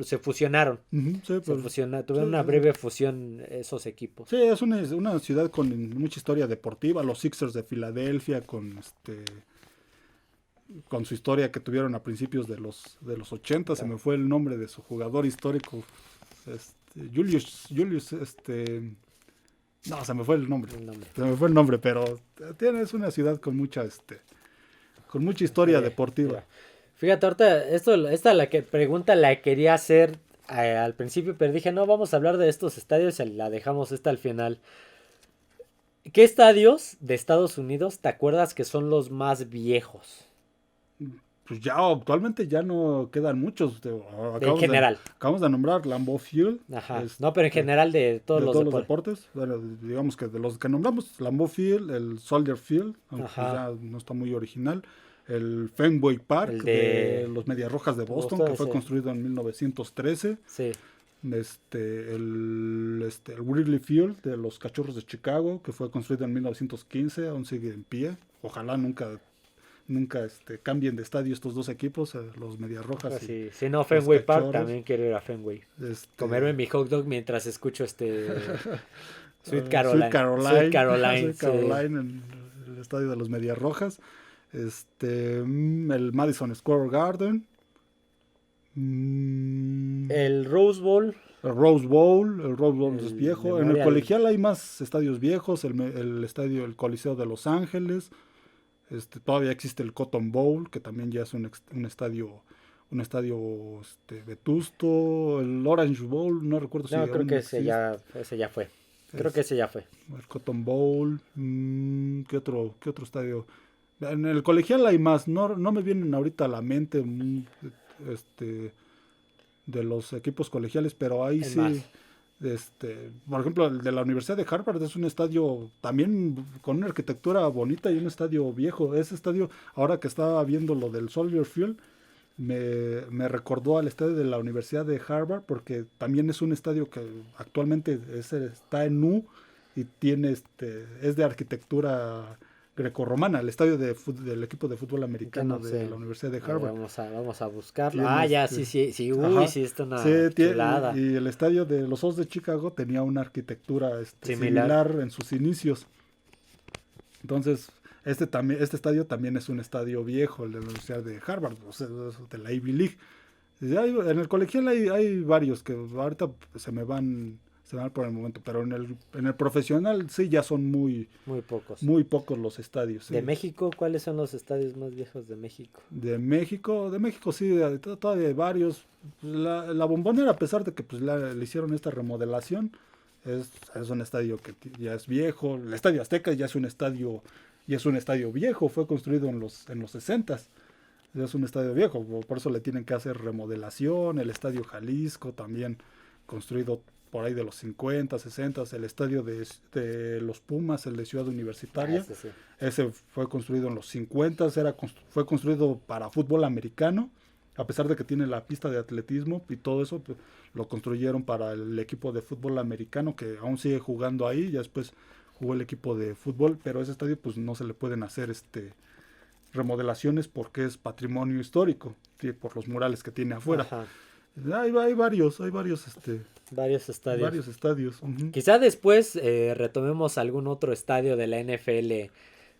se fusionaron. Tuvieron una breve fusión esos equipos. Sí, es una ciudad con mucha historia deportiva. Los Sixers de Filadelfia, con su historia que tuvieron a principios de los 80, se me fue el nombre de su jugador histórico, Julius, no, se me fue el nombre. Se me fue el nombre, pero es una ciudad con mucha historia deportiva. Fíjate, ahorita esta pregunta la quería hacer al principio, pero dije, no, vamos a hablar de estos estadios y la dejamos al final. ¿Qué estadios de Estados Unidos te acuerdas que son los más viejos? Pues ya actualmente ya no quedan muchos. En general. Acabamos de nombrar Lambeau Field. Ajá. No, pero en general de todos los deportes. Bueno, digamos que de los que nombramos, Lambeau Field, el Soldier Field, aunque ya no está muy original. El Fenway Park de los Medias Rojas de Boston, que fue construido en 1913. Sí. El Wrigley Field de los Cachorros de Chicago, que fue construido en 1915, aún sigue en pie. Ojalá nunca cambien de estadio estos dos equipos, los Medias Rojas. Sí, si no, Fenway Park, también quiero ir a Fenway. Comerme mi hot dog mientras escucho Sweet Caroline. Sweet Caroline en el estadio de los Medias Rojas. El Madison Square Garden. El Rose Bowl. El Rose Bowl es viejo. En el colegial hay más estadios viejos. El Coliseo de Los Ángeles. Todavía existe el Cotton Bowl, que también ya es un estadio vetusto. El Orange Bowl, no recuerdo si creo que ese ya fue. Creo que ese ya fue. El Cotton Bowl. ¿Qué otro estadio? En el colegial hay más. No me vienen ahorita a la mente de los equipos colegiales, pero ahí sí. Más. Por ejemplo, el de la Universidad de Harvard es un estadio también con una arquitectura bonita y un estadio viejo. Ese estadio, ahora que estaba viendo lo del Soldier Field, me recordó al estadio de la Universidad de Harvard, porque también es un estadio que actualmente está en U y es de arquitectura grecorromana, el estadio del equipo de fútbol americano de la Universidad de Harvard. Vamos a buscarlo. Sí. Uy, sí, está una chulada. Y el estadio de los Osos de Chicago tenía una arquitectura similar en sus inicios. Entonces, este estadio también es un estadio viejo, el de la Universidad de Harvard, o sea, de la Ivy League. En el colegial hay varios que ahorita se me van por el momento, pero en el profesional sí ya son muy pocos los estadios. ¿De México? ¿Cuáles son los estadios más viejos de México? De México sí, todavía hay varios. La Bombonera, a pesar de que le hicieron esta remodelación, es un estadio que ya es viejo. El Estadio Azteca ya es un estadio viejo, fue construido en los 60s. Ya es un estadio viejo, por eso le tienen que hacer remodelación. El Estadio Jalisco también construido por ahí de los 50, 60, el estadio de los Pumas, el de Ciudad Universitaria. Sí. Ese fue construido en los 50, fue construido para fútbol americano, a pesar de que tiene la pista de atletismo y todo eso, pues, lo construyeron para el equipo de fútbol americano que aún sigue jugando ahí, ya después jugó el equipo de fútbol, pero ese estadio pues no se le pueden hacer remodelaciones porque es patrimonio histórico, por los murales que tiene afuera. Ajá. Hay varios estadios. Uh-huh. Quizá después retomemos algún otro estadio de la NFL,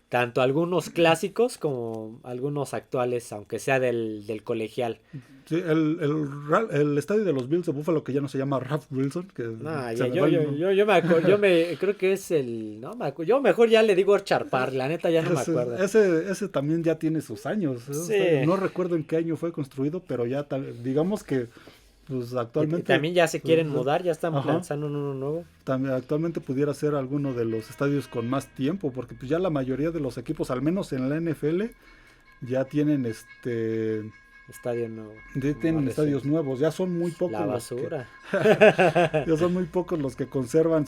tanto algunos clásicos como algunos actuales, aunque sea del colegial. Sí, el estadio de los Bills de Buffalo, que ya no se llama Ralph Wilson. Que yo me acuerdo, creo que es yo mejor ya le digo Orchard Park, la neta ya no me acuerdo. Ese también ya tiene sus años. Sí. No recuerdo en qué año fue construido, pero ya digamos que pues actualmente... También ya se quieren mudar, ya están lanzando uno nuevo. También actualmente pudiera ser alguno de los estadios con más tiempo, porque pues ya la mayoría de los equipos, al menos en la NFL, ya tienen estadio nuevo. Tienen estadios nuevos, ya son muy pocos. La basura. Ya son muy pocos los que conservan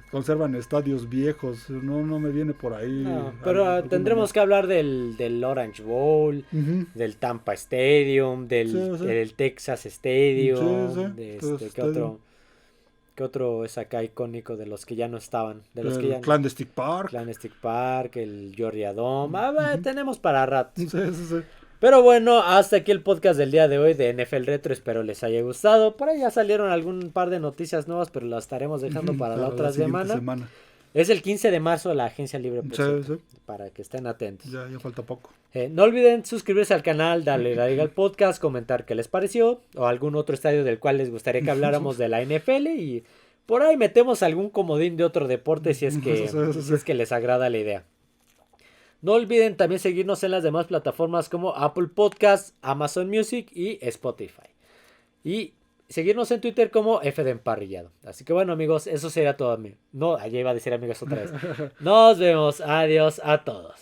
conservan estadios viejos. No me viene por ahí. No, pero tendremos que hablar del Orange Bowl, uh-huh, del Tampa Stadium, del Texas Stadium, ¿qué otro es acá icónico de los que ya no estaban? De los que ya Clandestine Park, el Georgia Dome. Uh-huh. Tenemos para rato. Sí. Pero bueno, hasta aquí el podcast del día de hoy de NFL Retro. Espero les haya gustado. Por ahí ya salieron algún par de noticias nuevas, pero las estaremos dejando para la otra semana. Es el 15 de marzo la agencia libre, para que estén atentos. Ya falta poco. No olviden suscribirse al canal, darle like al podcast, comentar qué les pareció o algún otro estadio del cual les gustaría que habláramos de la NFL y por ahí metemos algún comodín de otro deporte si es que les agrada la idea. No olviden también seguirnos en las demás plataformas como Apple Podcasts, Amazon Music y Spotify. Y seguirnos en Twitter como F de Emparrillado. Así que bueno, amigos, eso sería todo. No, allá iba a decir amigos otra vez. Nos vemos. Adiós a todos.